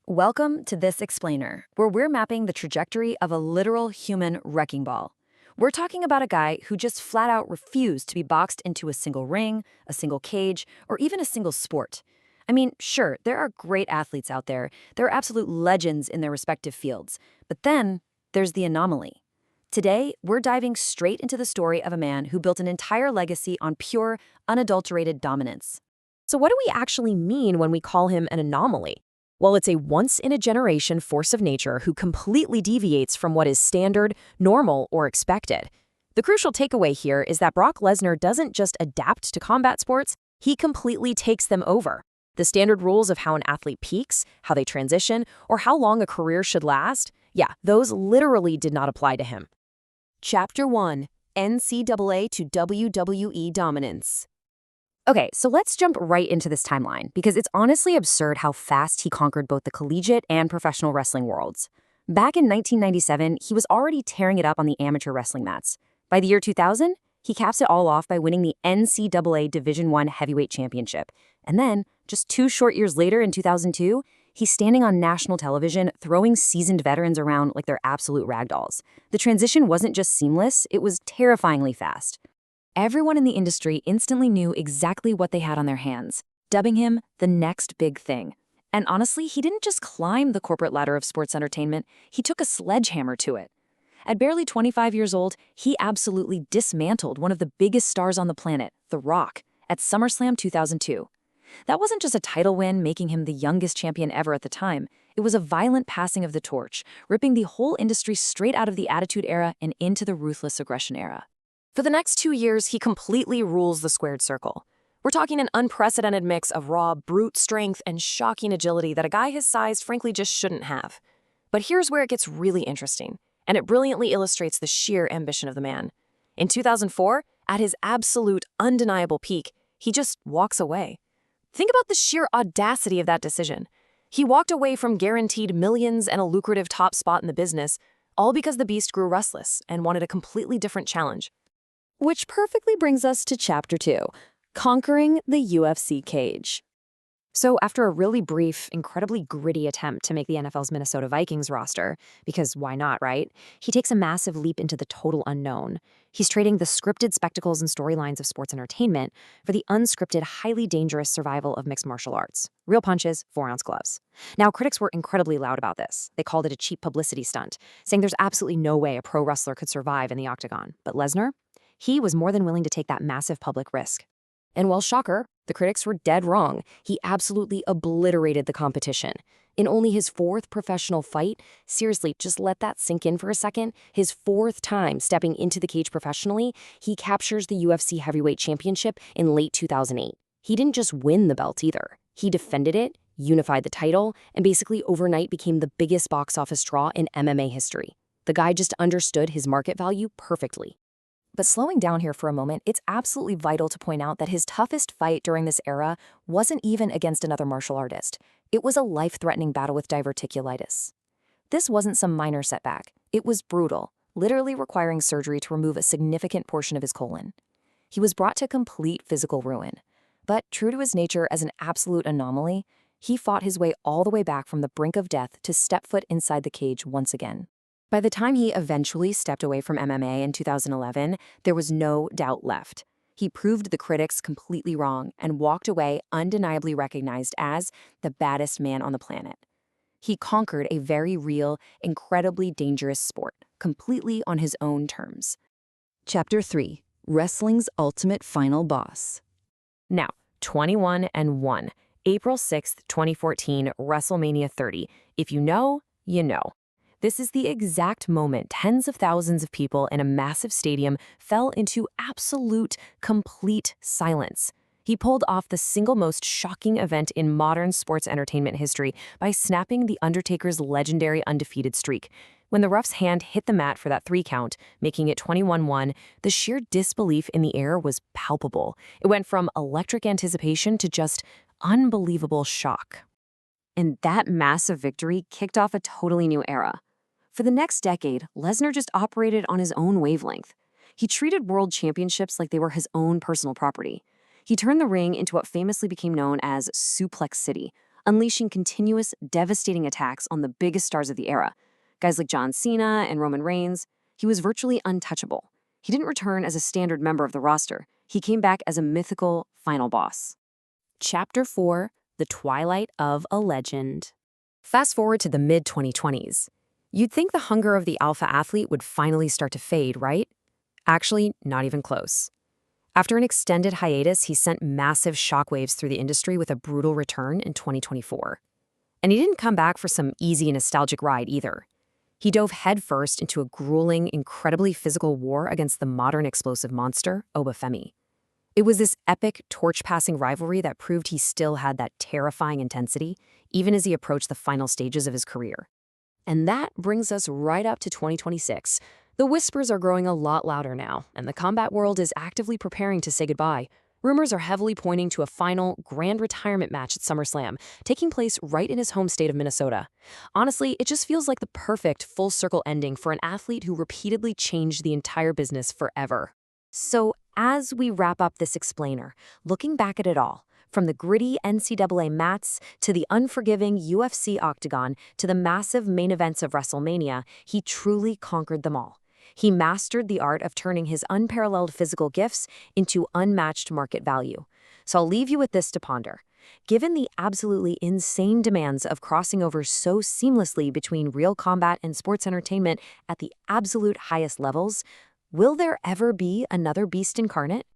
Welcome to This Explainer, where we're mapping the trajectory of a literal human wrecking ball. We're talking about a guy who just flat out refused to be boxed into a single ring, a single cage, or even a single sport. I mean, sure, there are great athletes out there. There are absolute legends in their respective fields. But then there's the anomaly. Today, we're diving straight into the story of a man who built an entire legacy on pure, unadulterated dominance. So what do we actually mean when we call him an anomaly? Well, it's a once-in-a-generation force of nature who completely deviates from what is standard, normal, or expected. The crucial takeaway here is that Brock Lesnar doesn't just adapt to combat sports, he completely takes them over. The standard rules of how an athlete peaks, how they transition, or how long a career should last, those literally did not apply to him. Chapter 1. NCAA to WWE Dominance. Okay, so let's jump right into this timeline, because it's honestly absurd how fast he conquered both the collegiate and professional wrestling worlds. Back in 1997, he was already tearing it up on the amateur wrestling mats. By the year 2000, he caps it all off by winning the NCAA Division I Heavyweight Championship. And then, just 2 short years later in 2002, he's standing on national television throwing seasoned veterans around like they're absolute ragdolls. The transition wasn't just seamless, it was terrifyingly fast. Everyone in the industry instantly knew exactly what they had on their hands, dubbing him the next big thing. And honestly, he didn't just climb the corporate ladder of sports entertainment, he took a sledgehammer to it. At barely 25 years old, he absolutely dismantled one of the biggest stars on the planet, The Rock, at SummerSlam 2002. That wasn't just a title win making him the youngest champion ever at the time. It was a violent passing of the torch, ripping the whole industry straight out of the Attitude Era and into the Ruthless Aggression Era. For the next 2 years, he completely rules the squared circle. We're talking an unprecedented mix of raw, brute strength and shocking agility that a guy his size frankly just shouldn't have. But here's where it gets really interesting, and it brilliantly illustrates the sheer ambition of the man. In 2004, at his absolute, undeniable peak, he just walks away. Think about the sheer audacity of that decision. He walked away from guaranteed millions and a lucrative top spot in the business, all because the beast grew restless and wanted a completely different challenge. Which perfectly brings us to Chapter 2, Conquering the UFC Cage. So after a really brief, incredibly gritty attempt to make the NFL's Minnesota Vikings roster, because why not, right? He takes a massive leap into the total unknown. He's trading the scripted spectacles and storylines of sports entertainment for the unscripted, highly dangerous survival of mixed martial arts. Real punches, 4-ounce gloves. Now, critics were incredibly loud about this. They called it a cheap publicity stunt, saying there's absolutely no way a pro wrestler could survive in the octagon. But Lesnar? He was more than willing to take that massive public risk. And while shocker, the critics were dead wrong. He absolutely obliterated the competition. In only his 4th professional fight, seriously, just let that sink in for a second, his 4th time stepping into the cage professionally, he captures the UFC Heavyweight Championship in late 2008. He didn't just win the belt either. He defended it, unified the title, and basically overnight became the biggest box office draw in MMA history. The guy just understood his market value perfectly. But slowing down here for a moment, it's absolutely vital to point out that his toughest fight during this era wasn't even against another martial artist. It was a life-threatening battle with diverticulitis. This wasn't some minor setback. It was brutal, literally requiring surgery to remove a significant portion of his colon. He was brought to complete physical ruin. But true to his nature as an absolute anomaly, he fought his way all the way back from the brink of death to step foot inside the cage once again. By the time he eventually stepped away from MMA in 2011, there was no doubt left. He proved the critics completely wrong and walked away undeniably recognized as the baddest man on the planet. He conquered a very real, incredibly dangerous sport, completely on his own terms. Chapter 3, Wrestling's Ultimate Final Boss. Now, 21-1, April 6th, 2014, WrestleMania 30. If you know, you know. This is the exact moment tens of thousands of people in a massive stadium fell into absolute, complete silence. He pulled off the single most shocking event in modern sports entertainment history by snapping The Undertaker's legendary undefeated streak. When the ref's hand hit the mat for that 3 count, making it 21-1, the sheer disbelief in the air was palpable. It went from electric anticipation to just unbelievable shock. And that massive victory kicked off a totally new era. For the next decade, Lesnar just operated on his own wavelength. He treated world championships like they were his own personal property. He turned the ring into what famously became known as Suplex City, unleashing continuous, devastating attacks on the biggest stars of the era. Guys like John Cena and Roman Reigns. He was virtually untouchable. He didn't return as a standard member of the roster. He came back as a mythical final boss. Chapter 4: The Twilight of a Legend. Fast forward to the mid-2020s. You'd think the hunger of the alpha athlete would finally start to fade, right? Actually, not even close. After an extended hiatus, he sent massive shockwaves through the industry with a brutal return in 2024. And he didn't come back for some easy, nostalgic ride either. He dove headfirst into a grueling, incredibly physical war against the modern explosive monster, Obafemi. It was this epic, torch-passing rivalry that proved he still had that terrifying intensity, even as he approached the final stages of his career. And that brings us right up to 2026. The whispers are growing a lot louder now, and the combat world is actively preparing to say goodbye. Rumors are heavily pointing to a final grand retirement match at SummerSlam, taking place right in his home state of Minnesota. Honestly, it just feels like the perfect full-circle ending for an athlete who repeatedly changed the entire business forever. So, as we wrap up this explainer, looking back at it all, from the gritty NCAA mats to the unforgiving UFC octagon to the massive main events of WrestleMania, he truly conquered them all. He mastered the art of turning his unparalleled physical gifts into unmatched market value. So I'll leave you with this to ponder. Given the absolutely insane demands of crossing over so seamlessly between real combat and sports entertainment at the absolute highest levels, will there ever be another beast incarnate?